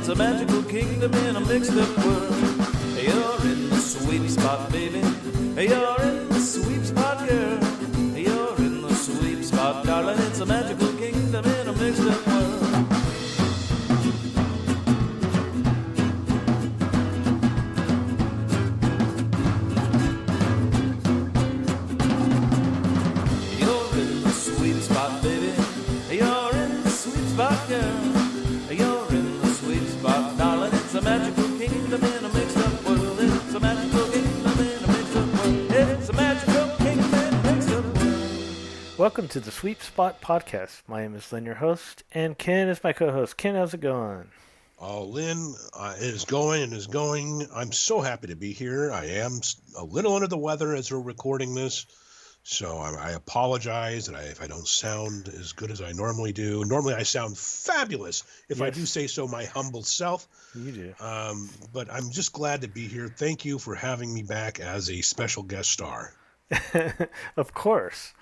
It's a magical kingdom in a mixed up world. You're in the sweet spot, baby. You're in the sweet spot, girl. You're in the sweet spot, darling. It's a magical kingdom in a mixed up world. You're in the sweet spot, baby. You're in the sweet spot, girl. You're in the sweet spot, darling. It's a magical kingdom in a mixed up world. It's a magical kingdom in a mixed up world. It's a magical kingdom in a mixed up world. Welcome to the Sweet Spot Podcast. My name is Lynn, your host, and Ken is my co-host. Ken, how's it going? Oh, Lynn, it is going and is going. I'm so happy to be here. I am a little under the weather as we're recording this, so I apologize if I don't sound as good as I normally do. Normally, I sound fabulous, if I do say so my humble self. You do. But I'm just glad to be here. Thank you for having me back as a special guest star. Of course.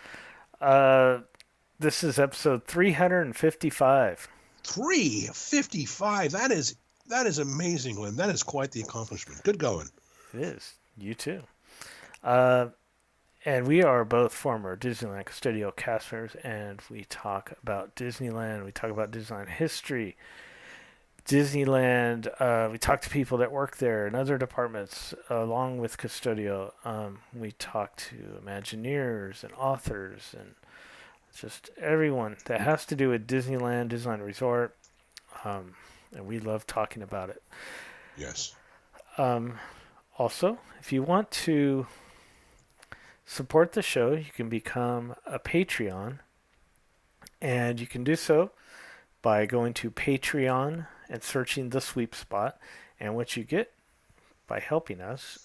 This is episode 355. 355. That is amazing, Lynn. That is quite the accomplishment. Good going. It is. You too. And we are both former Disneyland Custodial cast members, and we talk about Disneyland. We talk about Disneyland history, Disneyland. We talk to people that work there and other departments, along with Custodial. We talk to Imagineers and authors and just everyone that has to do with Disneyland, Disneyland Resort. And we love talking about it. Yes. Also, if you want to support the show, you can become a Patreon, and you can do so by going to Patreon and searching the Sweep Spot. And what you get by helping us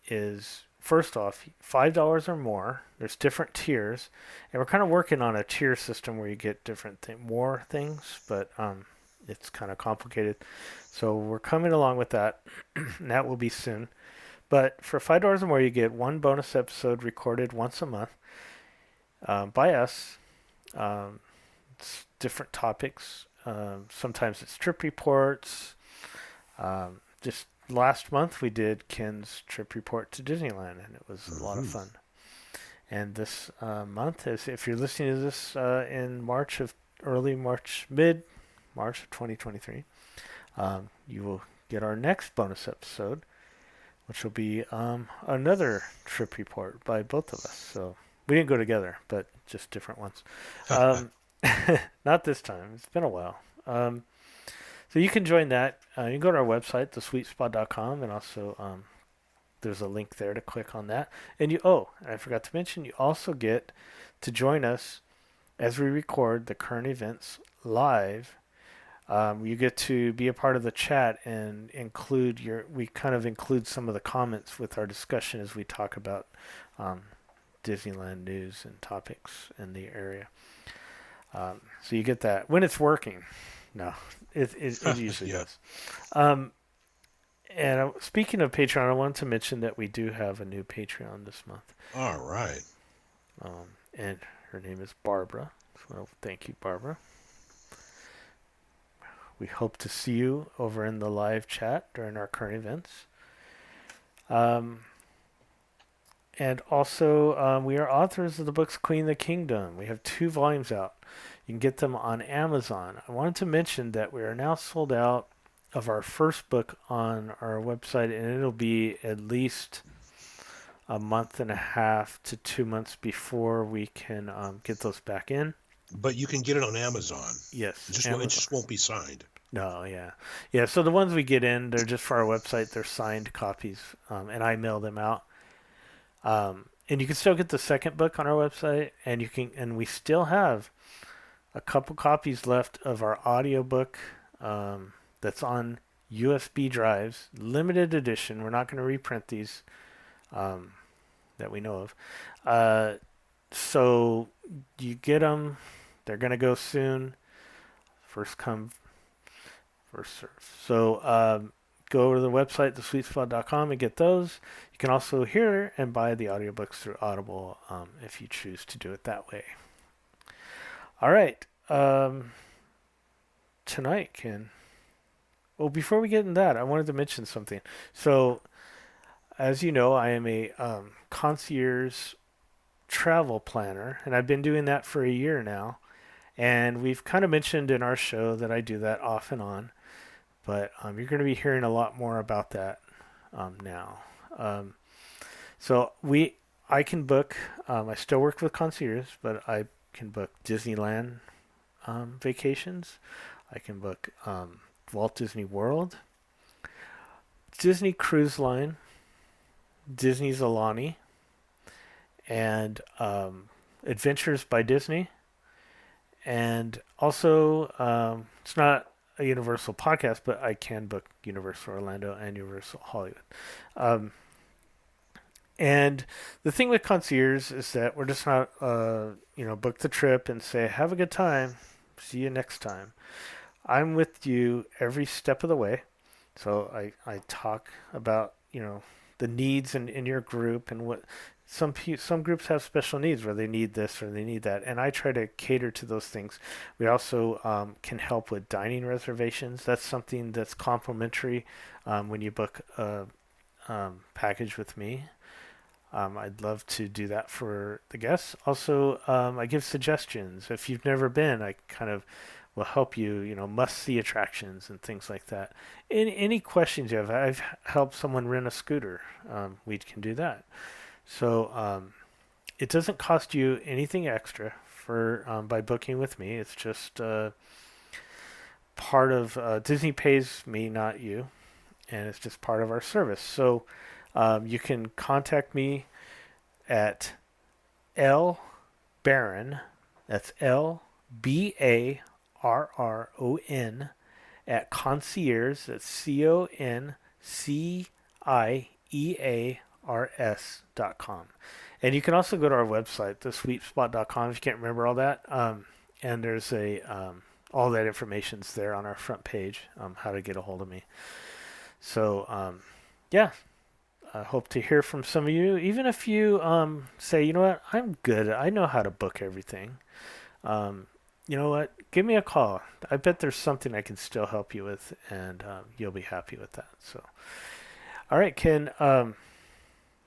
is, first off, $5 or more. There's different tiers, and we're kind of working on a tier system where you get different more things, but it's kind of complicated. So we're coming along with that, and that will be soon. But for $5 or more, you get one bonus episode recorded once a month by us. It's different topics. Sometimes it's trip reports. Just last month, we did Ken's trip report to Disneyland, and it was a lot of fun. And this month, if you're listening to this in mid-March of 2023, you will get our next bonus episode, which will be another trip report by both of us. So we didn't go together, but just different ones. Not this time. It's been a while. So you can join that. You can go to our website, thesweetspot.com, and also there's a link there to click on that. And I forgot to mention, you also get to join us as we record the current events live. You get to be a part of the chat and we kind of include some of the comments with our discussion as we talk about Disneyland news and topics in the area. So you get that when it's working. No, it usually does. And speaking of Patreon, I wanted to mention that we do have a new Patreon this month. All right. And her name is Barbara. So thank you, Barbara. We hope to see you over in the live chat during our current events. And also, we are authors of the books Queen of the Kingdom. We have 2 volumes out. You can get them on Amazon. I wanted to mention that we are now sold out of our first book on our website, and it'll be at least a month and a half to 2 months before we can get those back in. But you can get it on Amazon. Yes. It just won't be signed. No, yeah. Yeah, so the ones we get in, they're just for our website. They're signed copies, and I mail them out. And you can still get the second book on our website, and we still have a couple copies left of our audiobook that's on USB drives, limited edition. We're not going to reprint these that we know of. So you get them. They're going to go soon. First come, first serve. So go to the website, thesweetspot.com, and get those. You can also hear and buy the audiobooks through Audible if you choose to do it that way. All right. Tonight, Ken, Well, before we get in that, I wanted to mention something. So, as you know, I am a concierge travel planner, and I've been doing that for a year now. And we've kind of mentioned in our show that I do that off and on, but you're going to be hearing a lot more about that now. Um, so I can book. I still work with concierge, but I can book Disneyland vacations. I can book Walt Disney World, Disney Cruise Line, Disney's Alani, and Adventures by Disney. And also, it's not a Universal podcast, but I can book Universal Orlando and Universal Hollywood. And the thing with concierge is that we're just not, book the trip and say, have a good time. See you next time. I'm with you every step of the way. So I talk about, the needs in your group and what some groups have special needs where they need this or they need that. And I try to cater to those things. We also can help with dining reservations. That's something that's complimentary when you book a package with me. I'd love to do that for the guests. Also, I give suggestions. If you've never been, I kind of will help you, must-see attractions and things like that. Any questions you have, I've helped someone rent a scooter. We can do that. So it doesn't cost you anything extra by booking with me. It's just part of Disney pays me, not you, and it's just part of our service. So you can contact me at Barron. That's LBARRON at concierge. That's CONCIEARS.com. And you can also go to our website, thesweetspot.com, if you can't remember all that. And there's all that information's there on our front page, how to get a hold of me. So, yeah. I hope to hear from some of you. Even if you say, you know what, I'm good. I know how to book everything. You know what? Give me a call. I bet there's something I can still help you with, and you'll be happy with that. So, all right, Ken.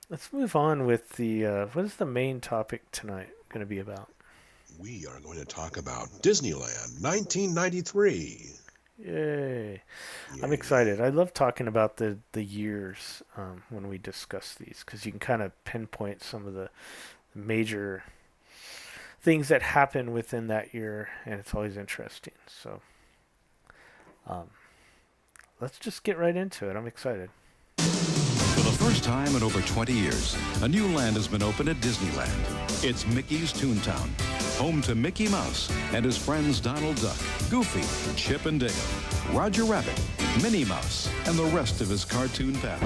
Let's move on with the. What is the main topic tonight going to be about? We are going to talk about Disneyland 1993. Yay. I'm excited. I love talking about the years when we discuss these, because you can kind of pinpoint some of the major things that happen within that year, and it's always interesting. So let's just get right into it. I'm excited. For the first time in over 20 years, a new land has been opened at Disneyland. It's Mickey's Toontown, home to Mickey Mouse and his friends Donald Duck, Goofy, Chip and Dale, Roger Rabbit, Minnie Mouse, and the rest of his cartoon pals.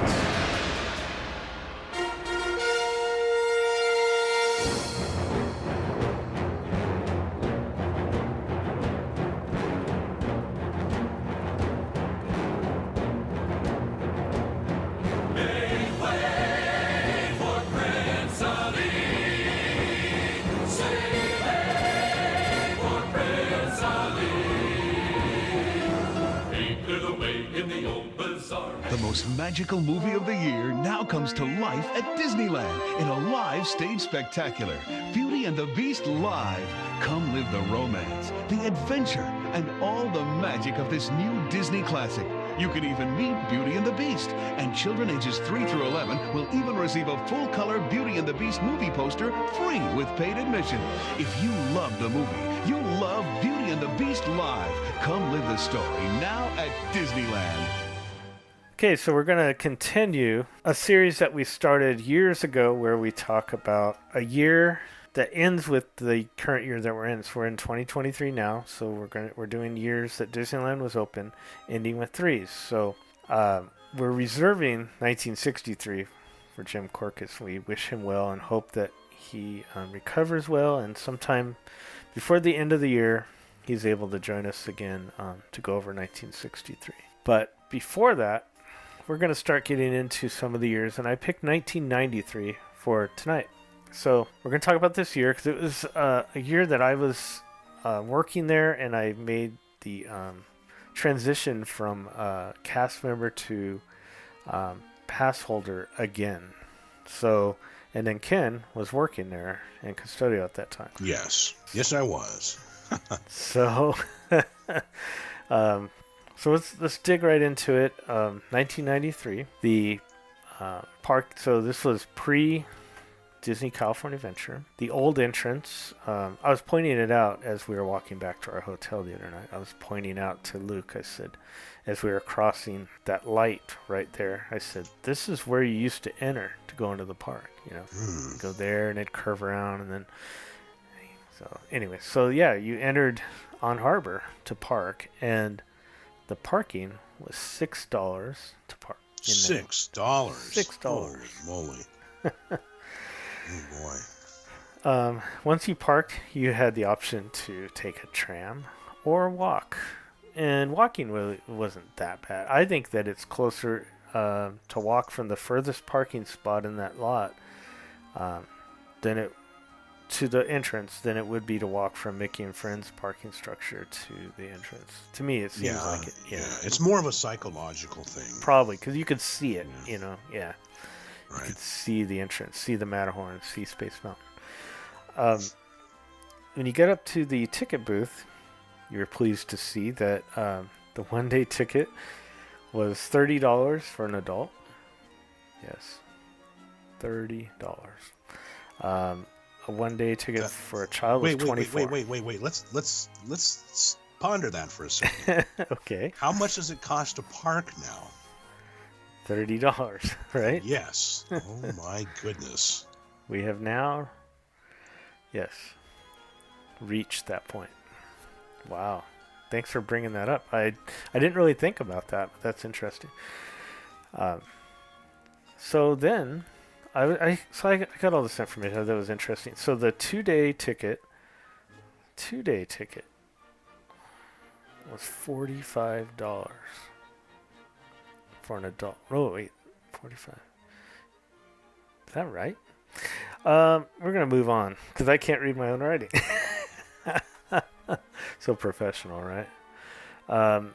The most magical movie of the year now comes to life at Disneyland in a live stage spectacular. Beauty and the Beast live. Come live the romance, the adventure, and all the magic of this new Disney classic. You can even meet Beauty and the Beast, and children ages 3 through 11 will even receive a full-color Beauty and the Beast movie poster free with paid admission. If you love the movie, you love Beauty and the Beast live. Come live the story now at Disneyland. Okay, so we're going to continue a series that we started years ago where we talk about a year that ends with the current year that we're in. So we're in 2023 now, so we're doing years that Disneyland was open, ending with threes. So we're reserving 1963 for Jim Corcus. We wish him well and hope that he recovers well, and sometime before the end of the year, he's able to join us again to go over 1963. But before that, we're going to start getting into some of the years, and I picked 1993 for tonight. So we're going to talk about this year because it was a year that I was working there, and I made the transitioned from cast member to pass holder again. So, and then Ken was working there in Custodial at that time. Yes. Yes, I was. So, so let's dig right into it. 1993, the park. So this was pre Disney California Adventure. The old entrance. I was pointing it out as we were walking back to our hotel the other night. I was pointing out to Luke. I said, as we were crossing that light right there, I said, "This is where you used to enter to go into the park. You know, go there and it'd curve around and then." So anyway, so yeah, you entered on Harbor to park, and the parking was $6 to park. $6. $6. Holy moly. Oh boy. Once you parked, you had the option to take a tram or walk, and walking really wasn't that bad. I think that it's closer to walk from the furthest parking spot in that lot than it to the entrance than it would be to walk from Mickey and Friends parking structure to the entrance. To me, it seems like it. Yeah, it's more of a psychological thing. Probably because you could see it. Yeah. You know, yeah. Right. You could see the entrance, see the Matterhorn, see Space Mountain. When you get up to the ticket booth, you're pleased to see that the one-day ticket was $30 for an adult. Yes, $30. A one-day ticket for a child was $24. Wait. Let's ponder that for a second. Okay. How much does it cost to park now? $30, right? Yes. Oh my goodness. We have now, yes, reached that point. Wow. Thanks for bringing that up. I didn't really think about that, but that's interesting. So then, I got all this information that was interesting. So the two-day ticket was $45 for an adult. Oh wait, 45. Is that right? We're gonna move on because I can't read my own writing. So professional, right? That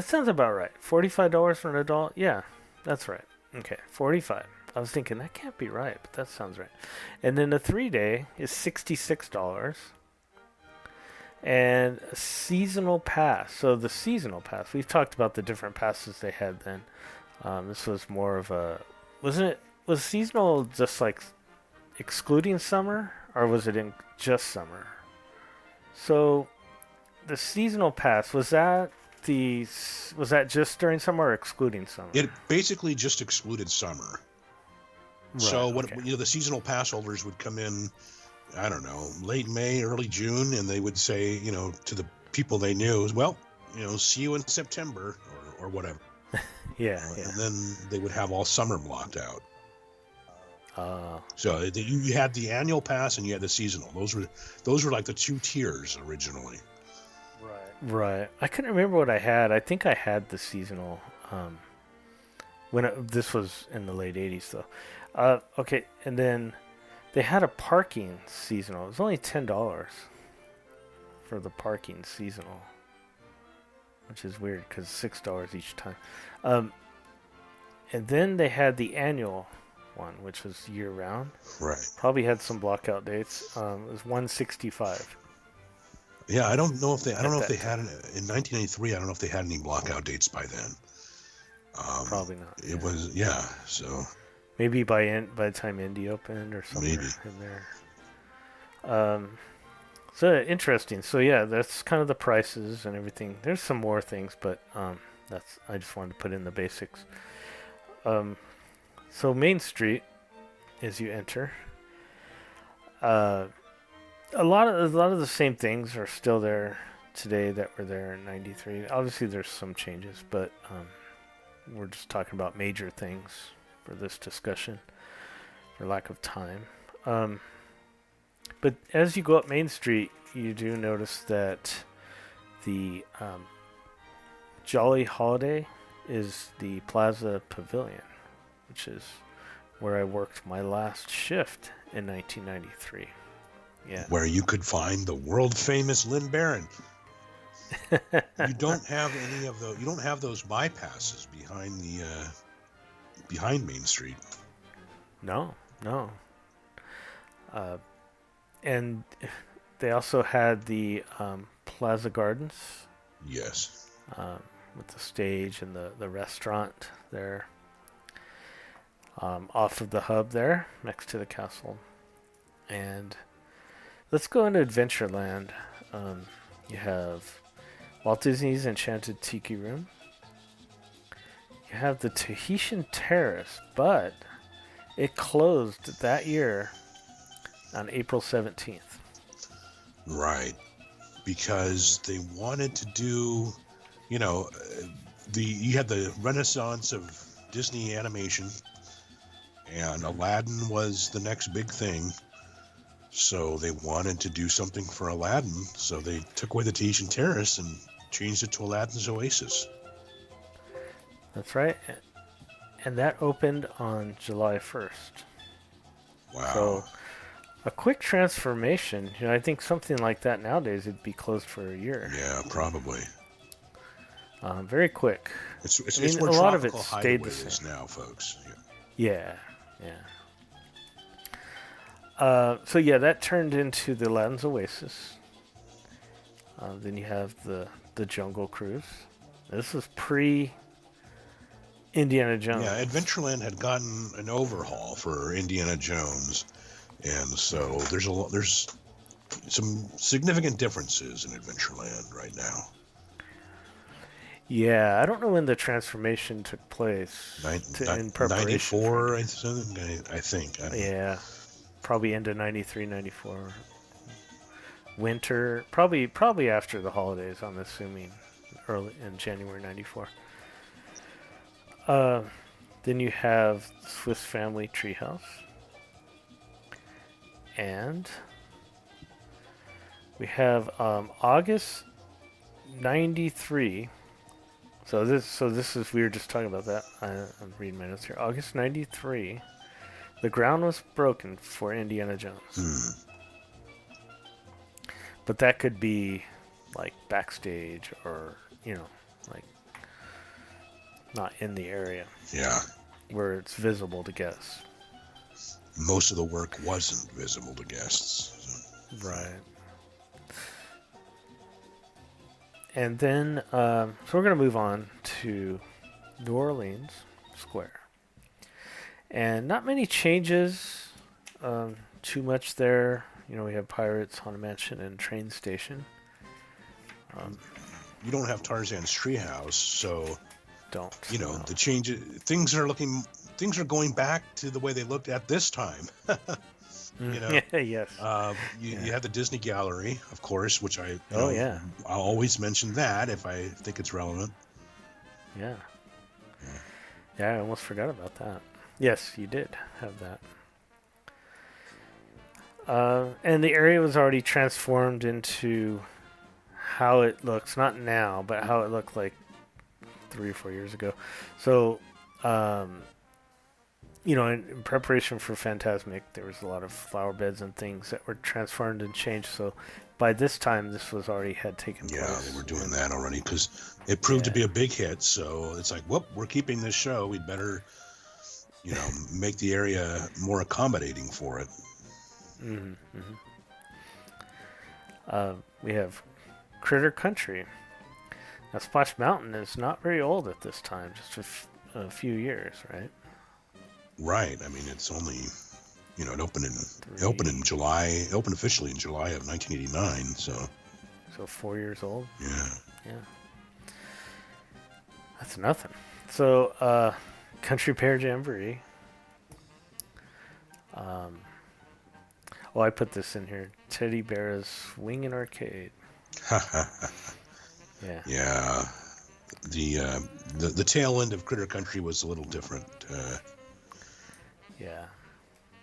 sounds about right. $45 for an adult. Yeah, that's right. Okay, 45. I was thinking that can't be right, but that sounds right. And then the 3-day is $66. And a seasonal pass. So the seasonal pass, we've talked about the different passes they had then. This was more of a, was seasonal just like excluding summer, or was it in just summer? So the seasonal pass, was that just during summer or excluding summer? It basically just excluded summer. Right, so okay. the seasonal pass holders would come in, I don't know, late May, early June, and they would say, to the people they knew, well, see you in September or whatever. Yeah. And then they would have all summer blocked out. So you had the annual pass and you had the seasonal. Those were like the two tiers originally. Right. I couldn't remember what I had. I think I had the seasonal. This was in the late 80s, though. Okay, and then they had a parking seasonal. It was only $10 for the parking seasonal, which is weird because $6 each time. And then they had the annual one, which was year-round. Right. Probably had some blockout dates. It was $165. Yeah, I don't know if they had in 1983. I don't know if they had any blockout dates by then. Probably not. It was so. Maybe by the time Indy opened or something in there. So interesting. So yeah, that's kind of the prices and everything. There's some more things, but I just wanted to put in the basics. So Main Street, as you enter, a lot of the same things are still there today that were there in '93. Obviously, there's some changes, but we're just talking about major things for this discussion, for lack of time. But as you go up Main Street, you do notice that the Jolly Holiday is the Plaza Pavilion, which is where I worked my last shift in 1993. Yeah. Where you could find the world famous Lynn Barron. You don't have any of those. You don't have those bypasses behind the behind Main Street. No, no. And they also had the Plaza Gardens Yes. with the stage and the restaurant there off of the hub there next to the castle. And let's go into Adventureland. You have Walt Disney's Enchanted Tiki Room. You have the Tahitian Terrace, but it closed that year on April 17th. Right. Because they wanted to do, you know, you had the renaissance of Disney animation, and Aladdin was the next big thing. So they wanted to do something for Aladdin, so they took away the Tahitian Terrace and changed it to Aladdin's Oasis. That's right. And that opened on July 1st. Wow. So a quick transformation. You know, I think something like that nowadays it'd be closed for a year. Yeah, probably. Very quick. It's I mean, where a lot of it Tropical stayed the Hideaway is same. now, folks. Yeah. So yeah, that turned into the Aladdin's Oasis. Then you have the Jungle Cruise. This is pre Indiana Jones. Yeah, Adventureland had gotten an overhaul for Indiana Jones, and so there's some significant differences in Adventureland right now. Yeah, I don't know when the transformation took place in preparation. 94, I think. I don't know. Yeah, probably into 93, 94. Winter, probably after the holidays, I'm assuming, early in January 94. Then you have Swiss Family Treehouse. And we have August 93. So this is, we were just talking about that. I'm reading my notes here. August 93, the ground was broken for Indiana Jones. But that could be like backstage or, you know, like not in the area. Yeah. Where it's visible to guests. Most of the work wasn't visible to guests. So. Right. And then, so we're going to move on to New Orleans Square. And not many changes, too much there. You know, we have Pirates, Haunted Mansion, and Train Station. You don't have Tarzan's Treehouse, so don't. You know, the changes. Things are going back to the way they looked at this time. You know. Yes. You have the Disney Gallery, of course, which I'll always mention that if I think it's relevant. Yeah. Yeah, I almost forgot about that. Yes, you did have that. And the area was already transformed into how it looks, not now, but how it looked like 3 or 4 years ago. So, you know, in preparation for Fantasmic, there was a lot of flower beds and things that were transformed and changed. So by this time, this was already had taken place. Yeah, they were doing that already because it proved to be a big hit. So it's like, whoop, we're keeping this show. We'd better, you know, make the area more accommodating for it. We have Critter Country. Now, Splash Mountain is not very old at this time, just a few years, right? Right. I mean, it's only, you know, it opened in July, opened officially in July of 1989. So 4 years old. Yeah. That's nothing. So, Country Bear Jamboree. I put this in here. Teddy Bear's Swingin' Arcade. Yeah. Yeah. The tail end of Critter Country was a little different. Yeah.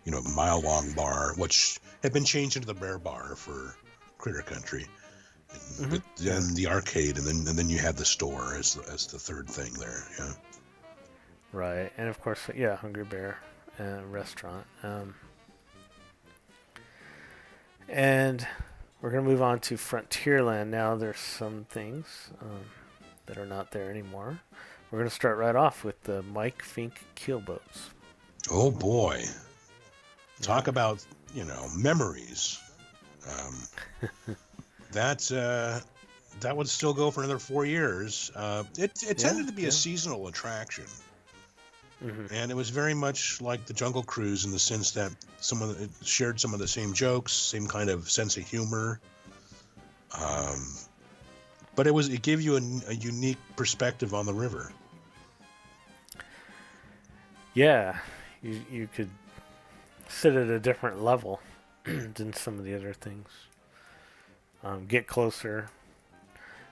You know, mile-long bar, which had been changed into the Bear Bar for Critter Country. But then the arcade, and then you had the store as the third thing there. Yeah. Right, and of course, Hungry Bear restaurant. And we're going to move on to Frontierland now. There's some things that are not there anymore. We're going to start right off with the Mike Fink keelboats. Oh boy. Talk about, memories. That would still go for another 4 years. It tended to be a seasonal attraction. Mm-hmm. And it was very much like the Jungle Cruise in the sense that it shared some of the same jokes, same kind of sense of humor. But it gave you a unique perspective on the river. Yeah, you could sit at a different level than some of the other things. Get closer.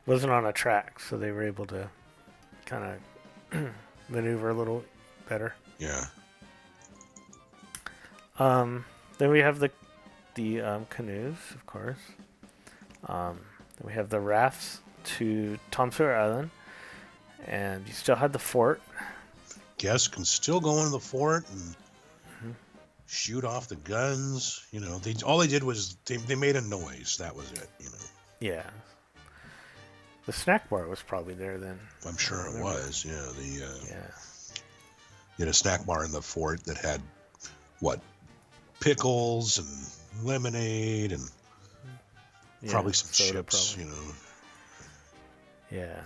Wasn't on a track, so they were able to kind of maneuver a little better. Yeah. Then we have the canoes, of course. Then we have the rafts to Tom Sawyer Island, and you still had the fort. Guests can still go into the fort and shoot off the guns. All they did was they made a noise. That was it. Yeah. The snack bar was probably there then. I'm sure it was. Yeah. You had a snack bar in the fort that had pickles and lemonade and probably some chips. Probably. Yeah.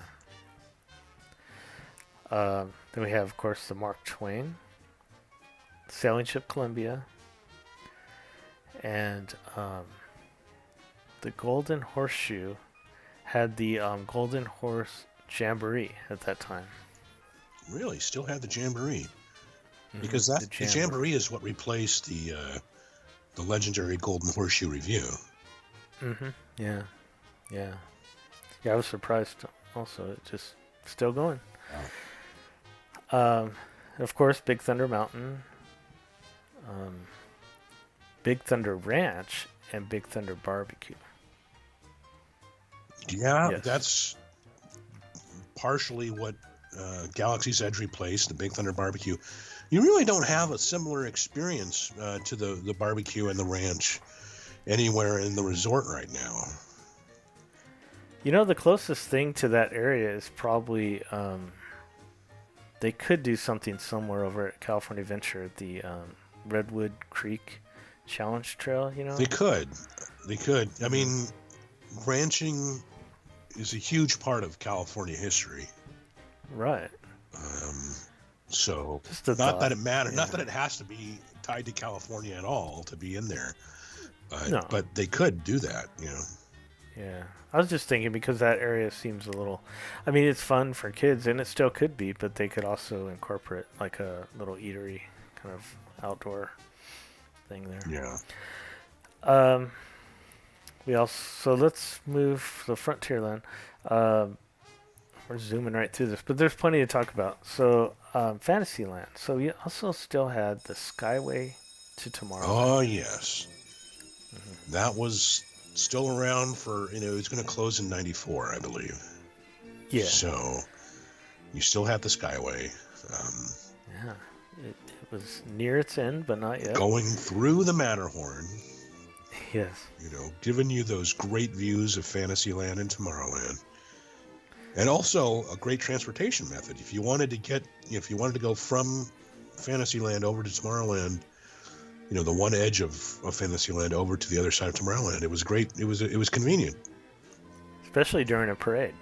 Then we have, of course, the Mark Twain, sailing ship Columbia, and the Golden Horseshoe had the Golden Horse Jamboree at that time. Really? Still had the Jamboree? Because the Jamboree is what replaced the legendary Golden Horseshoe Review. Mm-hmm. Yeah. I was surprised also. It's just still going. Wow. Of course, Big Thunder Mountain, Big Thunder Ranch, and Big Thunder Barbecue. Yeah, yes. That's partially what Galaxy's Edge replaced, the Big Thunder Barbecue. You really don't have a similar experience to the barbecue and the ranch anywhere in the resort right now. The closest thing to that area is probably they could do something somewhere over at California Adventure at the Redwood Creek Challenge Trail, They could. I mean, ranching is a huge part of California history. Right. So, not that it matters, not that it has to be tied to California at all to be in there. But they could do that, Yeah. I was just thinking because that area seems a little... I mean, it's fun for kids, and it still could be, but they could also incorporate like a little eatery kind of outdoor thing there. Yeah. So let's move to Frontierland. We're zooming right through this, but there's plenty to talk about. So, Fantasyland. So you also still had the Skyway to Tomorrowland. Oh, yes. Mm-hmm. That was still around for, it's going to close in 94, I believe. Yeah. So, you still have the Skyway. Yeah. It was near its end, but not yet. Going through the Matterhorn. Yes. Giving you those great views of Fantasyland and Tomorrowland. And also a great transportation method. If you wanted to go from Fantasyland over to Tomorrowland, the one edge of Fantasyland over to the other side of Tomorrowland, it was great. It was convenient. Especially during a parade.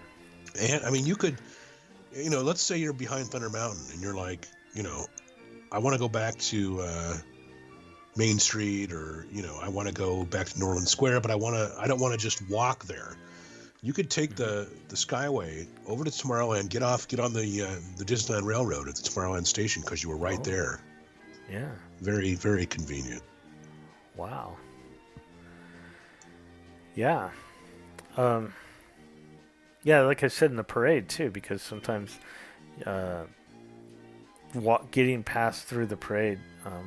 And, I mean, you could, let's say you're behind Thunder Mountain and you're like, I want to go back to Main Street or, I want to go back to Norland Square, but I don't want to just walk there. You could take the Skyway over to Tomorrowland, get on the Disneyland Railroad at the Tomorrowland station because you were right there. Yeah. Very, very convenient. Wow. Yeah. Yeah, like I said in the parade too, because sometimes getting past through the parade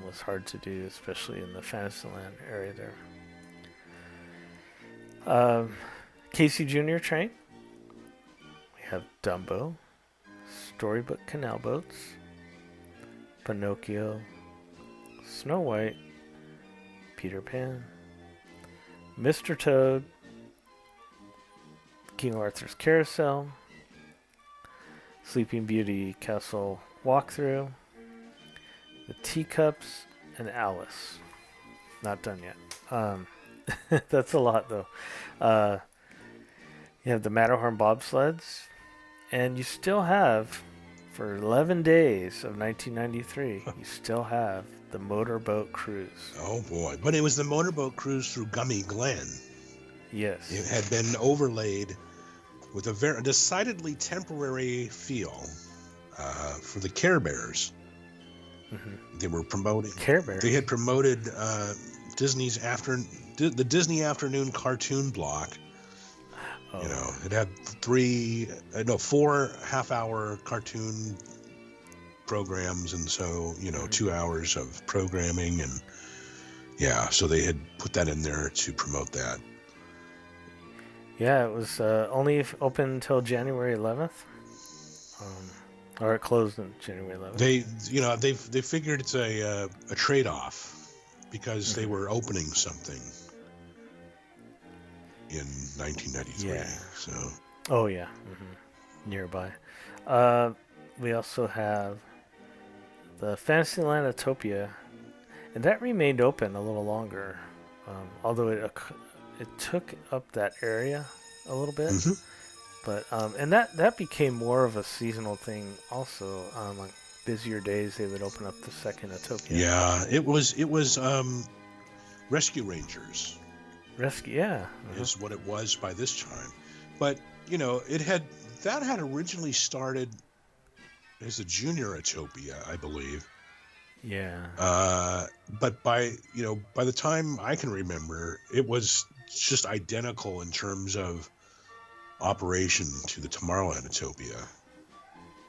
was hard to do, especially in the Fantasyland area there. Casey Jr. train. We have Dumbo, Storybook Canal Boats, Pinocchio, Snow White, Peter Pan, Mr. Toad, King Arthur's Carousel, Sleeping Beauty Castle Walkthrough, the Teacups, and Alice. Not done yet. That's a lot, though. You have the Matterhorn bobsleds, and you still have, for 11 days of 1993, you still have the motorboat cruise. Oh boy! But it was the motorboat cruise through Gummy Glen. Yes. It had been overlaid with a very decidedly temporary feel for the Care Bears. Mm-hmm. They were promoting Care Bears. They had promoted the Disney Afternoon cartoon block. Oh. You know, it had 4 half-hour cartoon programs, and so 2 hours of programming, and so they had put that in there to promote that. Yeah, it was only open until January 11th, or it closed on January 11th. They figured it's a trade-off because they were opening something in 1993. Yeah. So. Oh yeah, nearby. We also have the Fantasyland Utopia, and that remained open a little longer, although it took up that area a little bit. Mm-hmm. But and that became more of a seasonal thing also. Like busier days, they would open up the second Utopia. Yeah, it was Rescue Rangers. Rescue, yeah. Is what it was by this time. But, it had originally started as a junior Utopia, I believe. Yeah. But by the time I can remember, it was just identical in terms of operation to the Tomorrowland Utopia.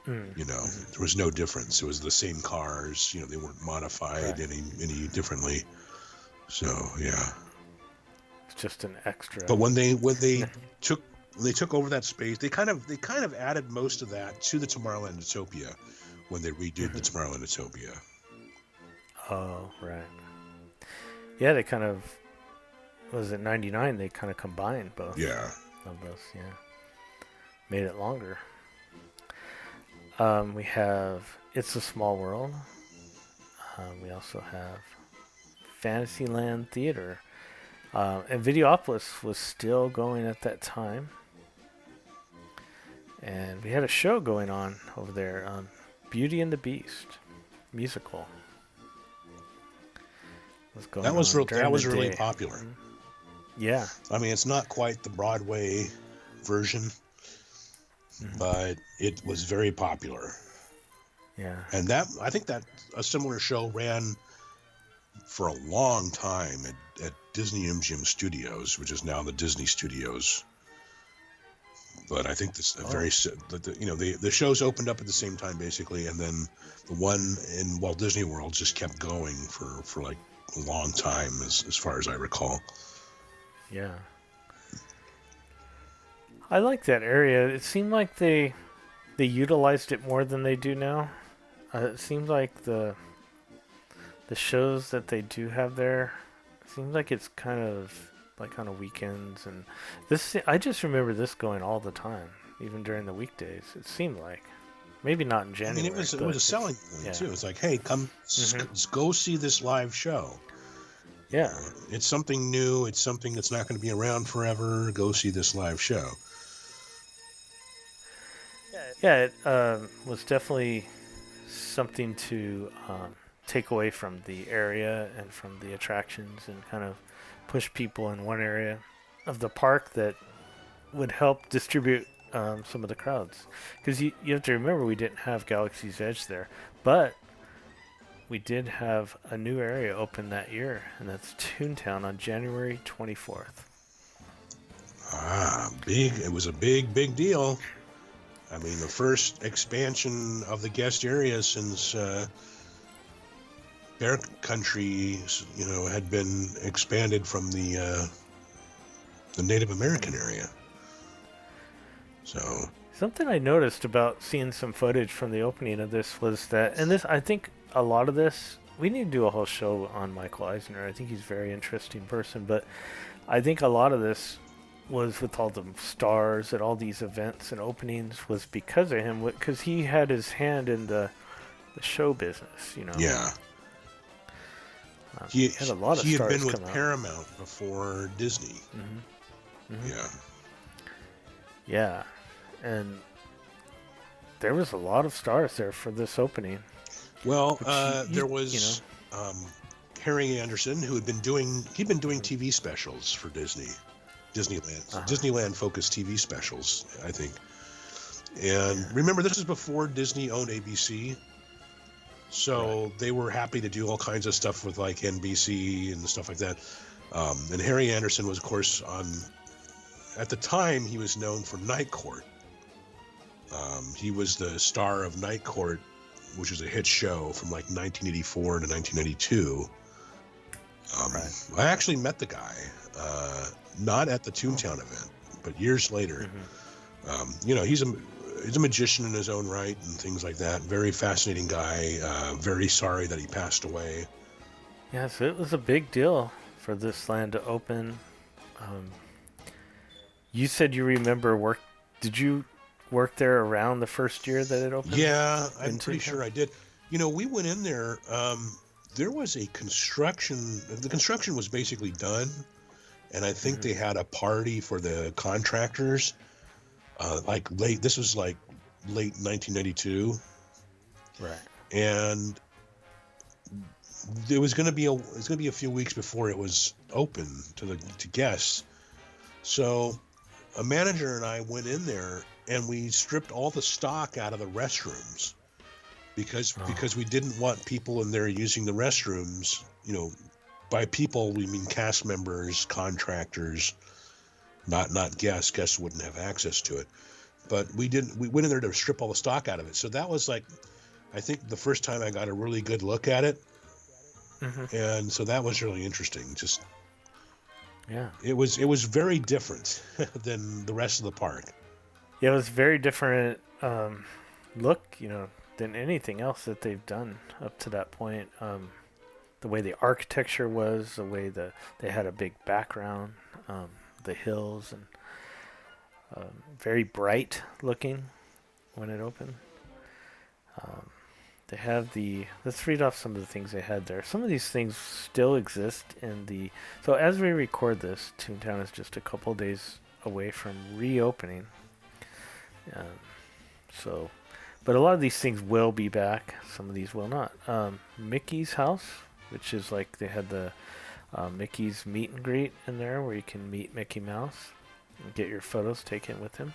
There was no difference. It was the same cars. They weren't modified any differently. So yeah. It's just an extra. But when they took over that space, they kind of added most of that to the Tomorrowland Utopia when they redid the Tomorrowland Utopia. Oh, right. Yeah, they kind of, was it 99? They kind of combined both. Yeah. Of those, yeah. Made it longer. We have It's a Small World. We also have Fantasyland Theater. And Videopolis was still going at that time. And we had a show going on over there, Beauty and the Beast musical. That was really popular. Yeah. I mean, it's not quite the Broadway version, but it was very popular. Yeah. And I think that a similar show ran for a long time at Disney MGM Studios, which is now the Disney Studios. But I think the shows opened up at the same time basically, and then the one in Walt Disney World just kept going for like a long time, as far as I recall. Yeah. I like that area. It seemed like they utilized it more than they do now. It seems like the shows that they do have there, it seems like it's kind of like on weekends, and this, I just remember this going all the time, even during the weekdays. It seemed like, maybe not in January. I mean, it was a selling point too. It's like, hey, come go see this live show. Yeah, it's something new. It's something that's not going to be around forever. Go see this live show. Yeah, it was definitely something to take away from the area and from the attractions, and kind of push people in one area of the park that would help distribute some of the crowds. Because you have to remember, we didn't have Galaxy's Edge there, but we did have a new area open that year, and that's Toontown on January 24th. Big. It was a big deal. I mean, the first expansion of the guest area since Bear Country, had been expanded from the Native American area. So something I noticed about seeing some footage from the opening of this was that, and this, I think a lot of this, we need to do a whole show on Michael Eisner. I think he's a very interesting person, but I think a lot of this was with all the stars at all these events and openings was because of him, because he had his hand in the show business, Yeah. He had a lot of he had stars been with come out. Paramount before Disney. Yeah. Yeah, and there was a lot of stars there for this opening. Well, Which there was Harry Anderson, who had been doing TV specials for Disneyland, Disneyland-focused TV specials, I think. And remember, this is before Disney owned ABC, so they were happy to do all kinds of stuff with like NBC and stuff like that. And Harry Anderson was, of course, at the time he was known for Night Court. He was the star of Night Court, which was a hit show from like 1984 to 1992. I actually met the guy, not at the Toontown event, but years later. He's a magician in his own right and things like that. Very fascinating guy. Very sorry that he passed away. Yes, it was a big deal for this land to open. You said you remember Did you work there around the first year that it opened? Yeah, I'm pretty sure I did. We went in there. There was a construction. The construction was basically done, and I think they had a party for the contractors. This was like late 1992. Right. And it was going to be a few weeks before it was open to guests. So a manager and I went in there and we stripped all the stock out of the restrooms because we didn't want people in there using the restrooms. By people we mean cast members, contractors, not guests. Guests wouldn't have access to it. But we went in there to strip all the stock out of it. So that was like, I think the first time I got a really good look at it. And so that was really interesting. Just, yeah, it was very different than the rest of the park. Yeah, it was very different look, than anything else that they've done up to that point. The way the architecture was, the way they had a big background, the hills, and very bright looking when it opened. They have let's read off some of the things they had there. Some of these things still exist so as we record this, Toontown is just a couple days away from reopening. But a lot of these things will be back. Some of these will not. Mickey's house, which is like they had the Mickey's meet and greet in there where you can meet Mickey Mouse and get your photos taken with him.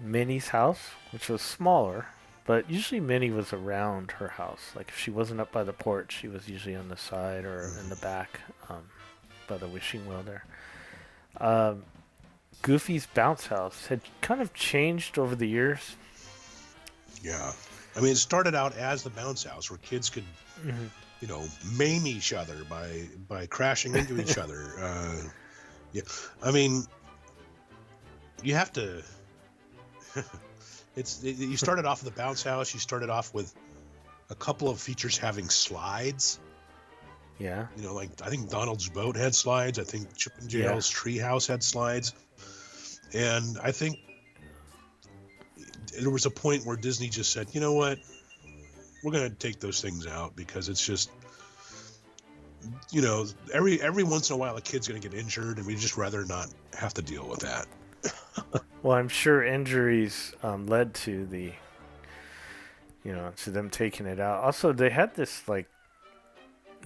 Minnie's house, which was smaller, but usually Minnie was around her house. Like if she wasn't up by the porch, she was usually on the side or in the back by the wishing well there. Goofy's bounce house had kind of changed over the years. Yeah. I mean, it started out as the bounce house where kids could, maim each other by crashing into each other. Yeah. I mean, you have to... You started off with the bounce house. You started off with a couple of features having slides. Yeah. Like I think Donald's boat had slides. I think Chip and Dale's treehouse had slides. And I think there was a point where Disney just said, you know what? We're going to take those things out because it's just, every once in a while a kid's going to get injured and we'd just rather not have to deal with that. Well, I'm sure injuries led to to them taking it out. Also, they had this like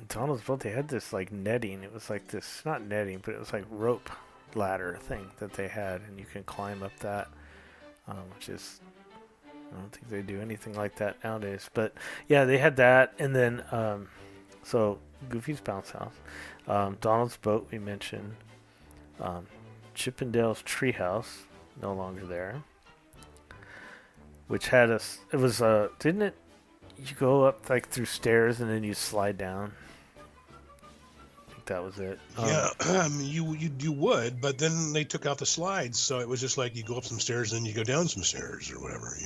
Donald's boat. They had this like netting. It was like this, not netting, but it was like rope ladder thing that they had, and you can climb up that, which is, I don't think they do anything like that nowadays. But yeah, they had that, and then so Goofy's bounce house, Donald's boat we mentioned, Chip and Dale's treehouse, no longer there, which had it was didn't it, you go up like through stairs and then you slide down? I think that was it. Yeah, you would, but then they took out the slides, so it was just like you go up some stairs and then you go down some stairs or whatever,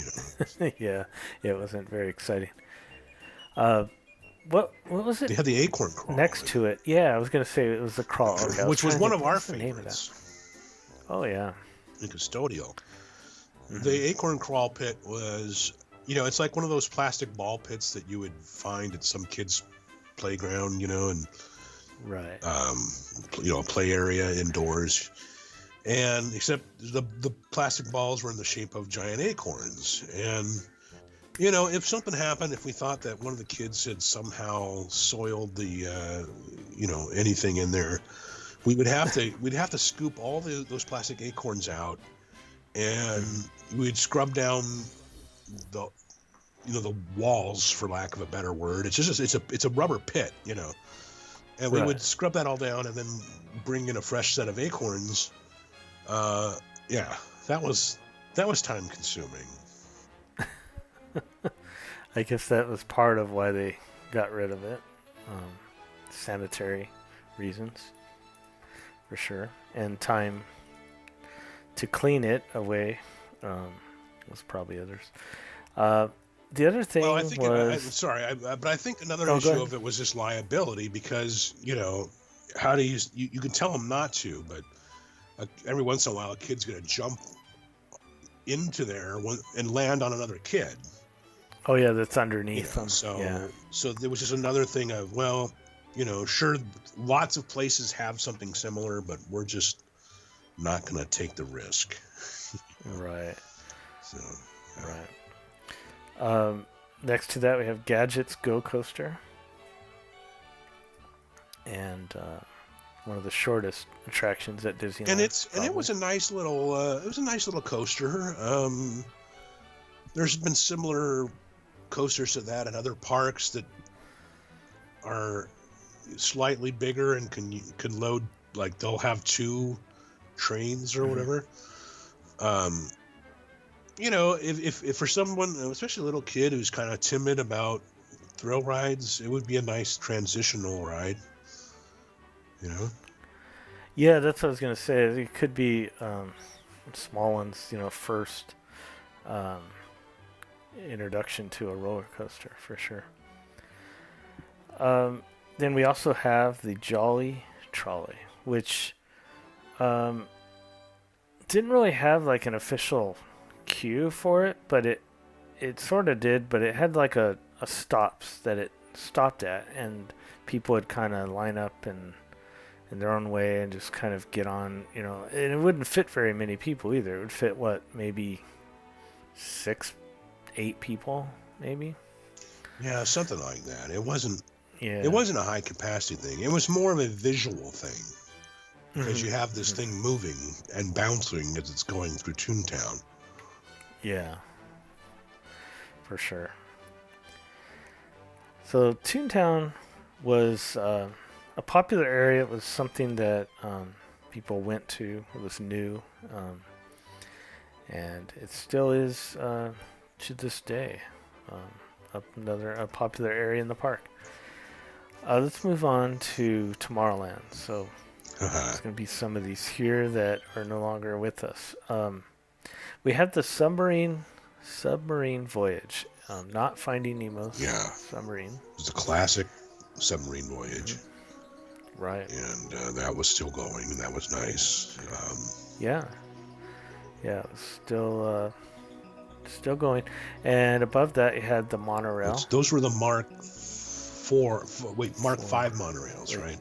Yeah, it wasn't very exciting. what was They it had the acorn crawl. next to it? Yeah, I was gonna say it was the crawl. Okay, which was trying to one think, of our what's the name of that? favorites Oh yeah. in Custodial. Mm-hmm. The acorn crawl pit was, it's like one of those plastic ball pits that you would find at some kid's playground, and Right. a play area indoors. And except the plastic balls were in the shape of giant acorns. And, if something happened, if we thought that one of the kids had somehow soiled the, anything in there, we'd have to scoop all those plastic acorns out, and we'd scrub down the walls, for lack of a better word. It's a rubber pit, and we would scrub that all down and then bring in a fresh set of acorns. That was time consuming. I guess that was part of why they got rid of it. Sanitary reasons, for sure. And time to clean it away was probably others. The other thing I think was... but I think another issue of it was just liability, because, how do you can tell them not to, but every once in a while a kid's going to jump into there and land on another kid. Oh yeah, that's underneath them. So there was just another thing of, sure, lots of places have something similar, but we're just not going to take the risk. Right. So. Right. Next to that, we have Gadget's Go Coaster, and one of the shortest attractions at Disneyland. And it was a nice little coaster. There's been similar coasters to that in other parks that are slightly bigger and can load, like they'll have 2 trains or whatever. If for someone, especially a little kid who's kind of timid about thrill rides, it would be a nice transitional ride. Yeah, that's what I was gonna say. It could be small ones, first introduction to a roller coaster for sure. Then we also have the Jolly Trolley, which didn't really have like an official queue for it, but it sort of did, but it had like a stops that it stopped at, and people would kind of line up in their own way and just kind of get on, and it wouldn't fit very many people either. It would fit maybe 6-8 people, maybe. Yeah, something like that. It wasn't a high capacity thing. It was more of a visual thing, because you have this thing moving and bouncing as it's going through Toontown. Yeah, for sure. So Toontown was a popular area. It was something that people went to. It was new, and it still is to this day a popular area in the park. Let's move on to Tomorrowland. So there's going to be some of these here that are no longer with us. We have the submarine voyage, not Finding Nemo's submarine. It was a classic submarine voyage. Right. And that was still going, and that was nice. Yeah, it was still going. And above that, you had the monorail. Those were the Mark 5 monorails, right?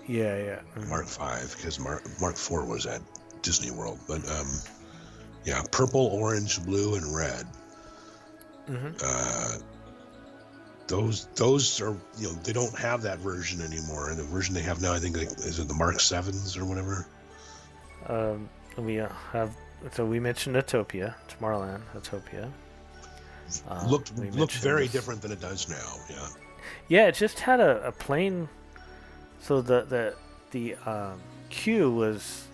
Yeah. Mark 5, because Mark 4 was at Disney World. But purple, orange, blue, and red. Those are, they don't have that version anymore. And the version they have now, I think, is it the Mark 7s or whatever? We mentioned Autopia, Tomorrowland, Autopia. Looked very different than it does now. Yeah. Yeah, it just had a plain. So the queue was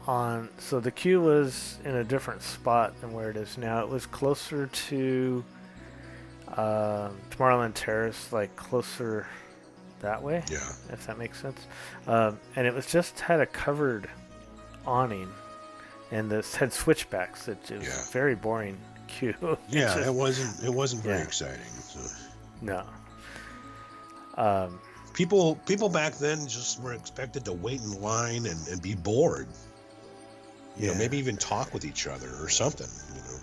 on. So the queue was in a different spot than where it is now. It was closer to Tomorrowland Terrace, like closer that way. Yeah. If that makes sense. And it was just had a covered awning, and this had switchbacks. It was very boring queue. Yeah, it wasn't very exciting. So. No. People back then just were expected to wait in line and be bored. You know, maybe even talk with each other or something, you know.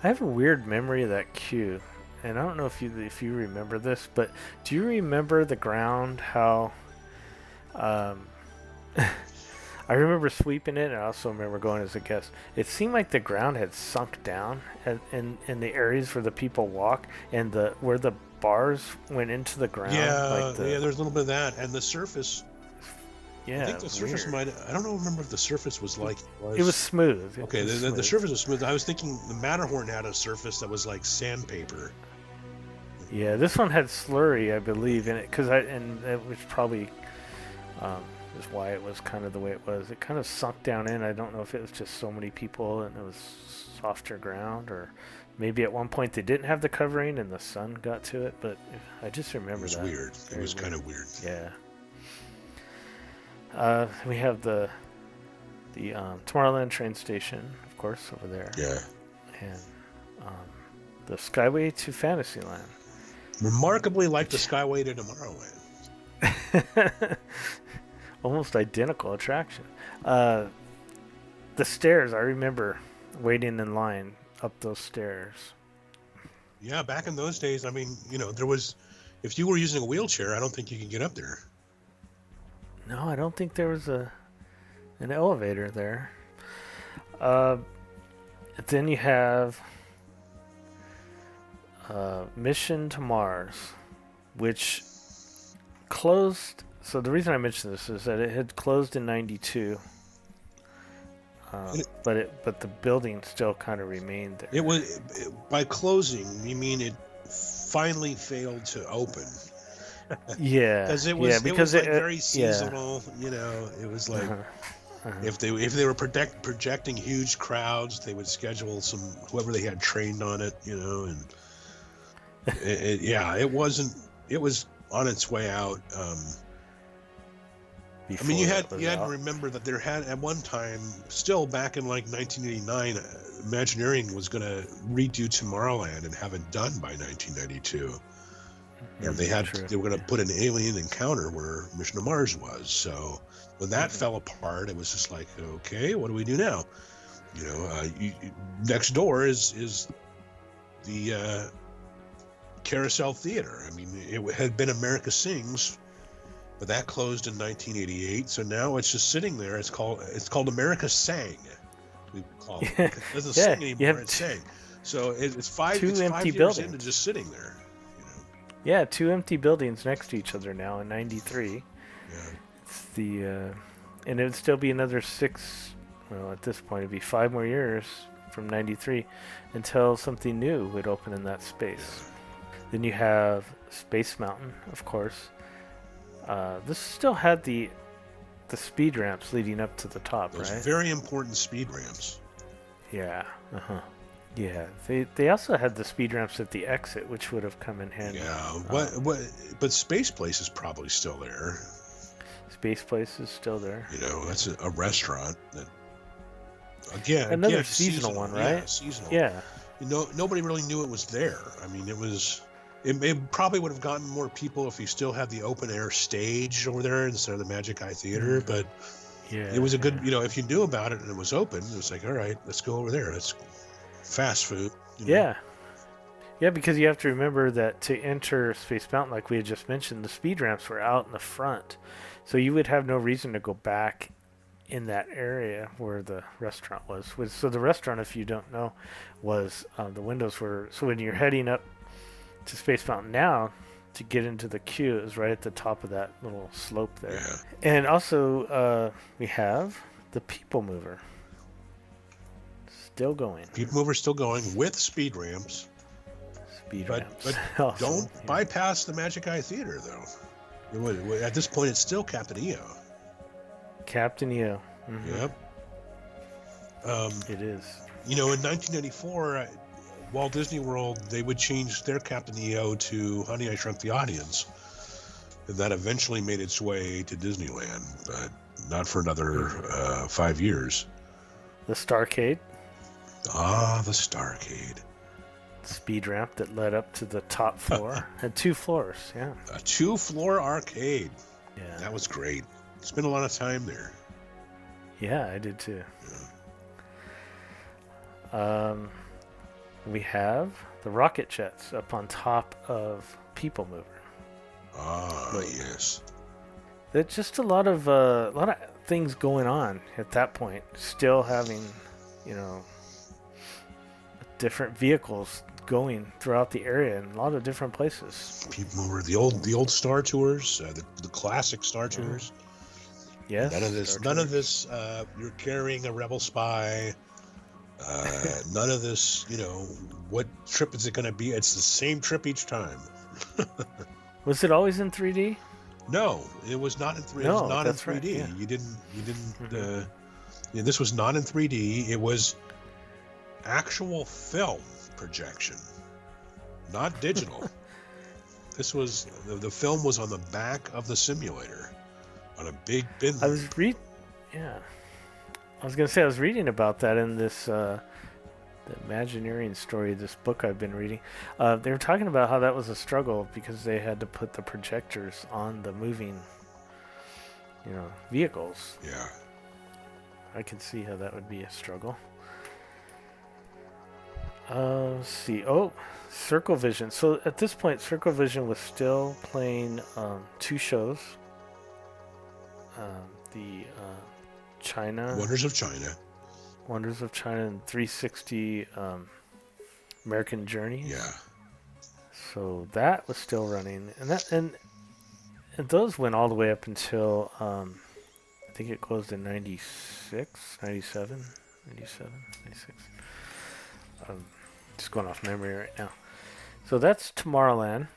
I have a weird memory of that queue, and I don't know if you remember this, but do you remember the ground, how I remember sweeping it, and I also remember going as a guest. It seemed like the ground had sunk down in the areas where the people walk, and where the bars went into the ground. Yeah, there's a little bit of that, and the surface. Yeah, I think the surface might. I don't remember if the surface was like. It was smooth. Okay, the surface was smooth. I was thinking the Matterhorn had a surface that was like sandpaper. Yeah, this one had slurry, I believe, in it, and it was probably is why it was kind of the way it was. It kind of sunk down in. I don't know if it was just so many people and it was softer ground, or maybe at one point they didn't have the covering and the sun got to it. But I just remember that. It was weird. It was kind of weird. Yeah. We have the Tomorrowland train station, of course, over there. Yeah. And the Skyway to Fantasyland. Remarkably like the Skyway to Tomorrowland. Almost identical attraction. The stairs, I remember waiting in line up those stairs. Yeah, back in those days, I mean, you know, if you were using a wheelchair, I don't think you could get up there. No, I don't think there was an elevator there. Then you have Mission to Mars, which closed. So the reason I mention this is that it had closed in '92, but the building still kind of remained there. It was by closing, you mean it finally failed to open? Yeah, because it was very seasonal. Yeah. You know, it was like if they were projecting huge crowds, they would schedule whoever they had trained on it. You know, and it wasn't. It was on its way out. I mean, you had to remember that there had at one time, still back in like 1989, Imagineering was going to redo Tomorrowland and have it done by 1992. And they were going to put an alien encounter where Mission to Mars was. So when that fell apart, it was just like, okay, what do we do now? You know, next door is the Carousel Theater. I mean, it had been America Sings, but that closed in 1988. So now it's just sitting there. It's called America Sang. We call it. It doesn't sing anymore. It sang. So it's 5 years into just sitting there. Yeah, 2 empty buildings next to each other now in '93. Yeah. It's and it would still be another 6. Well, at this point, it'd be 5 more years from '93 until something new would open in that space. Yeah. Then you have Space Mountain, of course. This still had the speed ramps leading up to the top, Those right? Very important speed ramps. Yeah. Yeah, they also had the speed ramps at the exit, which would have come in handy. Yeah, but Space Place is probably still there. Space Place is still there. You know, that's a restaurant that, again, another seasonal one, right? Yeah, seasonal. Yeah. You know, nobody really knew it was there. I mean, it probably would have gotten more people if you still had the open air stage over there instead of the Magic Eye Theater, but it was a good, you know, if you knew about it and it was open, it was like, all right, let's go over there. Let's fast food. You know? Yeah, because you have to remember that to enter Space Mountain, like we had just mentioned, the speed ramps were out in the front, so you would have no reason to go back in that area where the restaurant was. So the restaurant, if you don't know, was the windows were, so when you're heading up to Space Mountain now to get into the queue, it was right at the top of that little slope there. Yeah. And also we have the Peoplemover. Still going. Peoplemover's still going with speed ramps. But don't bypass the Magic Eye Theater, though. At this point, it's still Captain EO. Captain EO. Mm-hmm. Yep. It is. You know, in 1994, Walt Disney World, they would change their Captain EO to Honey, I Shrunk the Audience. And that eventually made its way to Disneyland, but not for another 5 years. The Starcade. Ah, the Starcade. speed ramp that led up to the top floor. Had 2 floors, yeah. A 2-floor arcade. Yeah. That was great. Spent a lot of time there. Yeah, I did too. We have the rocket jets up on top of Peoplemover. Ah, yes. There's just a lot of things going on at that point. Still having, different vehicles going throughout the area in a lot of different places. Peoplemover, the old Star Tours, the classic Star Tours. Yes. None of this. You're carrying a rebel spy. None of this. What trip is it going to be? It's the same trip each time. Was it always in 3D? No, it was not in 3D. No, it was not in that's 3D. right, yeah. You didn't. This was not in 3D. It was actual film projection, not digital. This was the film was on the back of the simulator, on a big bin. I was gonna say I was reading about that in this the Imagineering story, this book I've been reading. They were talking about how that was a struggle because they had to put the projectors on the moving, vehicles. Yeah. I can see how that would be a struggle. Let's see. Oh, Circle Vision. So at this point, Circle Vision was still playing 2 shows. The China Wonders of China. And 360 American Journey. Yeah. So that was still running, and those went all the way up until I think it closed in 96, 97, 96. Just going off memory right now. So that's Tomorrowland.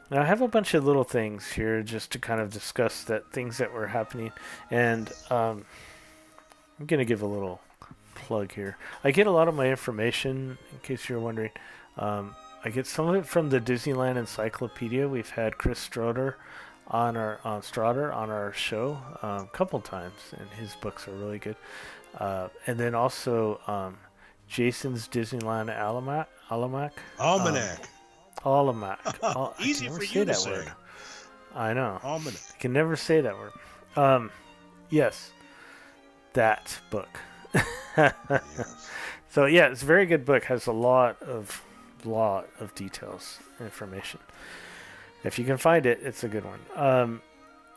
Now I have a bunch of little things here just to kind of discuss things that were happening, and I'm gonna give a little plug here. I get a lot of my information, in case you're wondering. I get some of it from the Disneyland Encyclopedia. We've had Chris Stroder on our show a couple times, and his books are really good. And then also Jason's Disneyland Almanac. Easy for you to say. Word. I know. Almanac. I can never say that word. Yes, that book. Yes. So yeah, it's a very good book. Has a lot of details, information. If you can find it, it's a good one.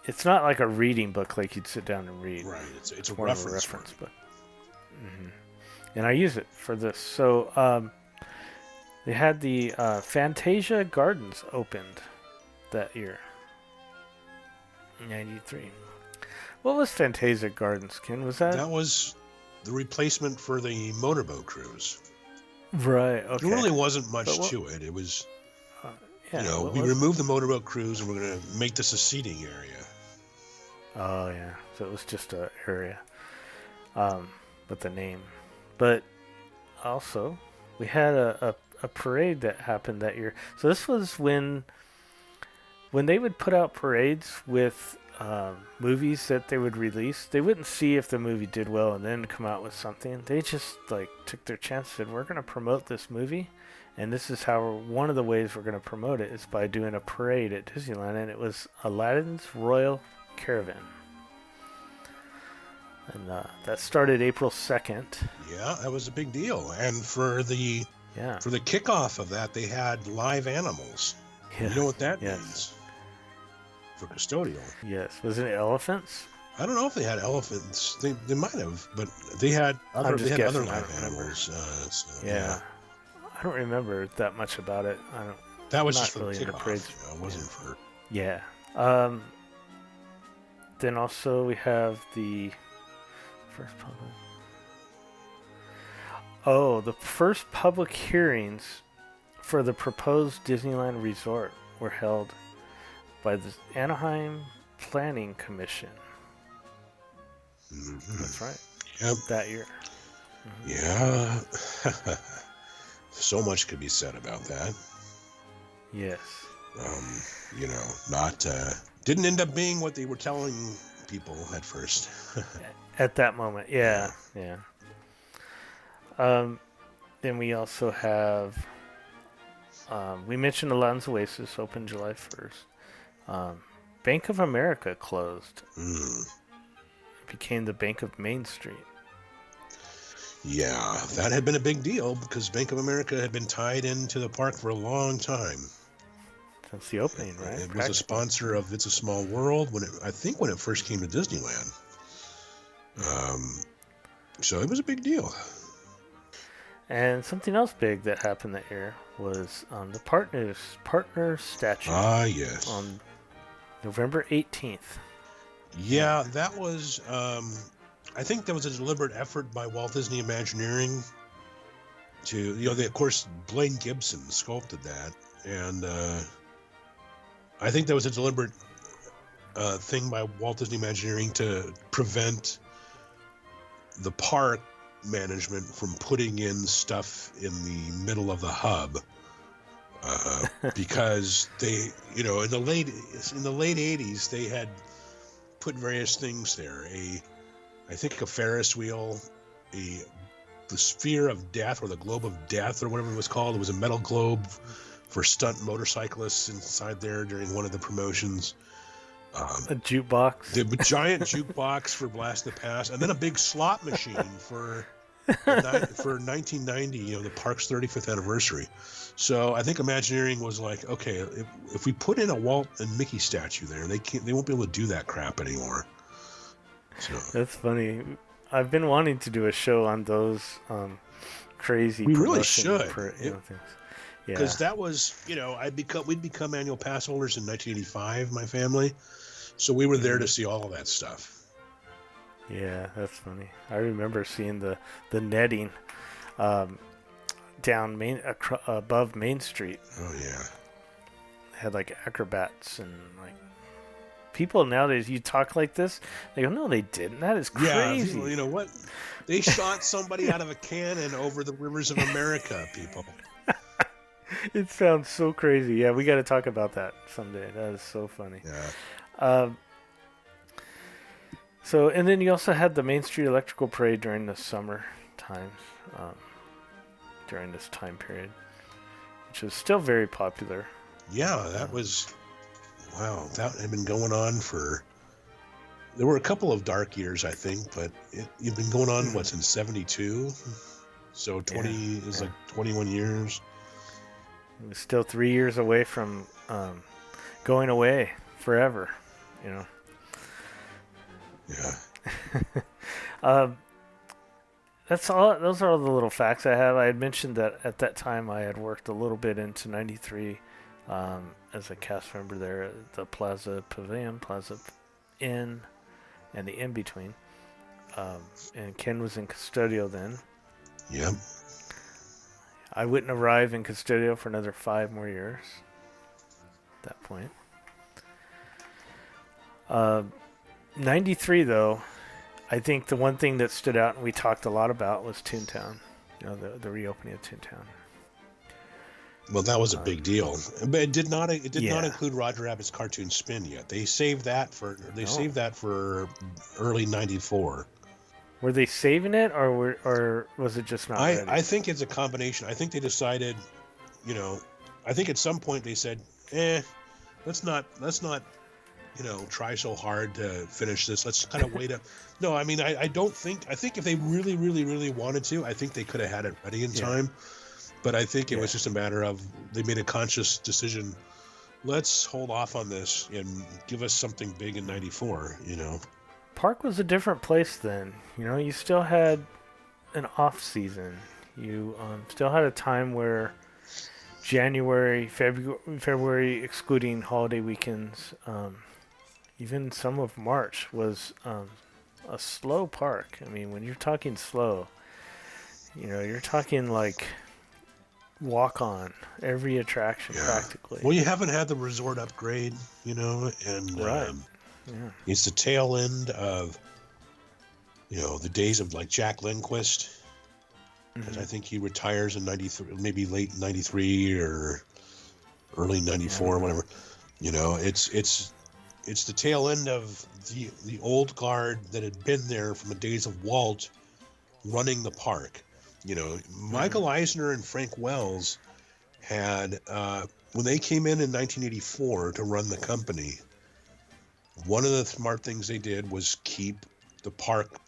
It's not like a reading book like you'd sit down and read. Right. It's a More of reference book. Mm-hmm. And I use it for this. So they had the Fantasia Gardens opened that year, 93. What was Fantasia Gardens, Ken? Was that? That was the replacement for the motorboat cruise. Right. Okay. There really wasn't much to it. It was, we removed the motorboat cruise and we're going to make this a seating area. Oh yeah. So it was just an area, with the name. But also, we had a parade that happened that year. So this was when they would put out parades with movies that they would release. They wouldn't see if the movie did well and then come out with something. They just took their chance and said, we're going to promote this movie, and this is how one of the ways we're going to promote it is by doing a parade at Disneyland. And it was Aladdin's Royal Caravan. And that started April 2nd. Yeah, that was a big deal. And for the kickoff of that, they had live animals. Yeah. You know what that means? For custodial. Yes. Was it elephants? I don't know if they had elephants. They might have, but they had other live animals. I don't remember that much about it. That was just for really the kickoff. It wasn't for. Yeah. Then also we have the first public. Oh, the first public hearings for the proposed Disneyland Resort were held by the Anaheim Planning Commission. Mm-hmm. That's right. Yep. That year. Mm-hmm. Yeah. So much could be said about that. Yes. Didn't end up being what they were telling people at first. At that moment, yeah. Then we also have We mentioned Aladdin's Oasis opened July 1st. Bank of America closed. It became the Bank of Main Street. Yeah, that had been a big deal because Bank of America had been tied into the park for a long time. Since the opening, right? It was a sponsor of It's a Small World I think when it first came to Disneyland. So it was a big deal. And something else big that happened that year was the partner statue. Ah, yes. On November 18th. Yeah, that was. I think that was a deliberate effort by Walt Disney Imagineering to, of course, Blaine Gibson sculpted that, and I think that was a deliberate thing by Walt Disney Imagineering to prevent the park management from putting in stuff in the middle of the hub, because they, in the late 80s, they had put various things there. I think a Ferris wheel, the Sphere of Death or the Globe of Death or whatever it was called. It was a metal globe for stunt motorcyclists inside there during one of the promotions. A jukebox. The giant jukebox for Blast the Past, and then a big slot machine for 1990, the park's 35th anniversary. So I think Imagineering was like, okay, if we put in a Walt and Mickey statue there, they won't be able to do that crap anymore. So. That's funny. I've been wanting to do a show on those crazy. We really should. Things. Because that was, we'd become annual pass holders in 1985, my family. So we were there to see all of that stuff. Yeah, that's funny. I remember seeing the netting down above Main Street. Oh yeah. Had like acrobats and like people nowadays. You talk like this, they go, "No, they didn't. That is crazy." Yeah, you know what? They shot somebody out of a cannon over the rivers of America, people. It sounds so crazy. Yeah, we got to talk about that someday. That is so funny. Yeah. So, and then you also had the Main Street Electrical Parade during the summer times, during this time period, which was still very popular. Yeah, that was, wow, that had been going on there were a couple of dark years, I think, but you've been going on, since 72? So 21 years. It was still 3 years away from going away forever, Yeah. That's all. Those are all the little facts I have. I had mentioned that at that time I had worked a little bit into '93 as a cast member there at the Plaza Pavilion, Plaza Inn, and the in between. And Ken was in Custodio then. Yep. I wouldn't arrive in Custodio for another 5 more years at that point. 93, though, I think the one thing that stood out and we talked a lot about was Toontown. The reopening of Toontown. Well, that was a big deal, but it did not include Roger Rabbit's Cartoon Spin yet. They saved that for early '94. Were they saving it, or was it just not ready? I think it's a combination. I think they decided, I think at some point they said, let's not, try so hard to finish this. Let's kind of wait up. No, I mean, I think if they really, really, really wanted to, I think they could have had it ready in time. But I think it was just a matter of they made a conscious decision. Let's hold off on this and give us something big in '94, Park was a different place then. You still had an off season. You still had a time where January, February, excluding holiday weekends, even some of March was a slow park. I mean, when you're talking slow, you're talking like walk on every attraction practically. Well, you haven't had the resort upgrade, and right. It's the tail end of, the days of like Jack Lindquist. Because I think he retires in '93, maybe late '93 or early '94 or whatever. It's the tail end of the old guard that had been there from the days of Walt running the park. Michael Eisner and Frank Wells had, when they came in 1984 to run the company, one of the smart things they did was keep the park,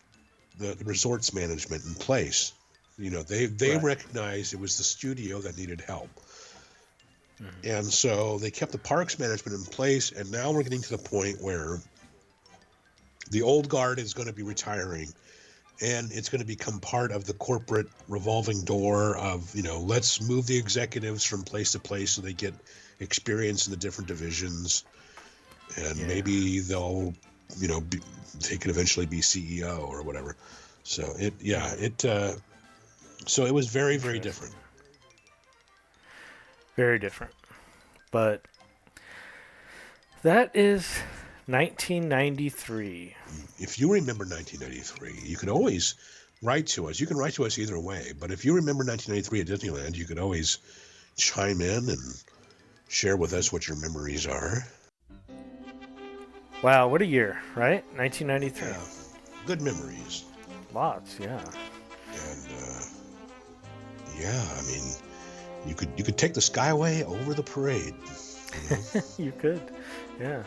the resorts management in place. You know, they Right. recognized it was the studio that needed help. Mm-hmm. And so they kept the parks management in place, and now we're getting to the point where the old guard is going to be retiring, and it's going to become part of the corporate revolving door of, you know, let's move the executives from place to place so they get experience in the different divisions, and Yeah. maybe they'll, you know, they could eventually be CEO or whatever. So so it was very, very Interesting. different. Very different. But that is 1993. If you remember 1993, you could always write to us. You can write to us either way, but if you remember 1993 at Disneyland, you could always chime in and share with us what your memories are. Wow, what a year, right? 1993. Yeah, good memories. Lots, yeah. And yeah, I mean, you could take the Skyway over the parade. You know? You could, yeah.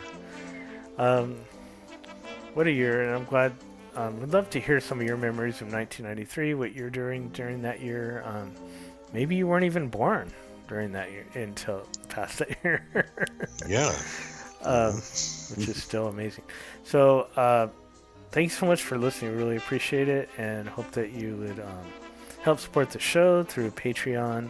What a year, and I'm glad. We'd love to hear some of your memories of 1993. What you're doing during that year. Maybe you weren't even born during that year until past that year. Yeah. Which is still amazing. So, thanks so much for listening. We really appreciate it, and hope that you would help support the show through Patreon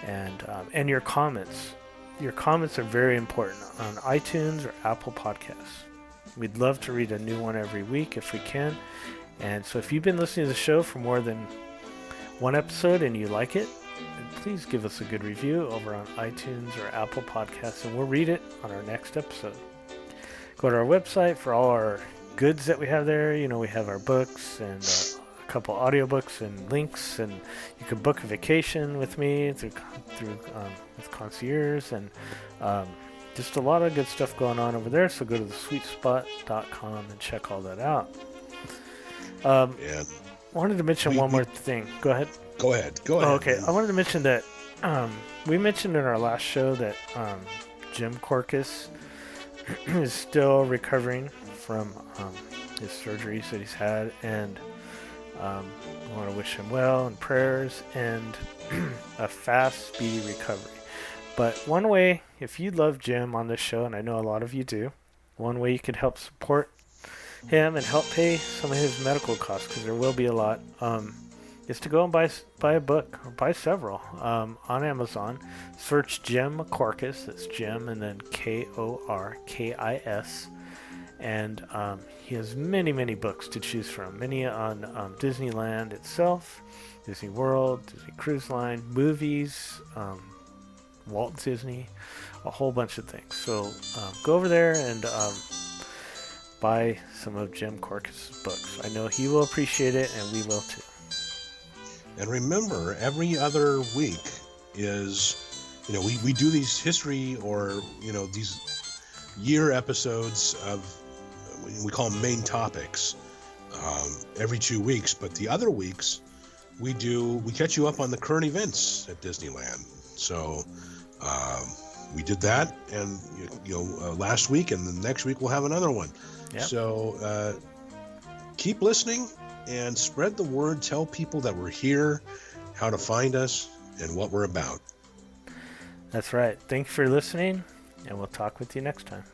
and your comments. Your comments are very important on iTunes or Apple Podcasts. We'd love to read a new one every week if we can. And so if you've been listening to the show for more than one episode and you like it, please give us a good review over on iTunes or Apple Podcasts, and we'll read it on our next episode. Go to our website for all our goods that we have there. You know, we have our books and a couple audiobooks and links, and you can book a vacation with me through with Concierge, and just a lot of good stuff going on over there. So go to thesweetspot.com and check all that out. Yeah. Wanted to mention one more thing. Go ahead. Go ahead. Oh, okay. I wanted to mention that we mentioned in our last show that Jim Corcus is still recovering from his surgeries that he's had, and I want to wish him well and prayers and a fast, speedy recovery. But one way, if you love Jim on this show, and I know a lot of you do, one way you could help support him and help pay some of his medical costs, because there will be a lot, is to go and buy a book, or buy several, on Amazon. Search Jim Corcus, that's Jim, and then Korkis, and he has many, many books to choose from, many on Disneyland itself, Disney World, Disney Cruise Line, movies, Walt Disney, a whole bunch of things. So go over there and buy some of Jim Corcus' books. I know he will appreciate it, and we will too. And remember, every other week is, you know, we do these history or, you know, these year episodes of, we call them main topics, every 2 weeks. But the other weeks, we catch you up on the current events at Disneyland. So we did that, and last week, and the next week we'll have another one. Yep. So keep listening and spread the word. Tell people that we're here, how to find us, and what we're about. That's right. Thanks for listening, and we'll talk with you next time.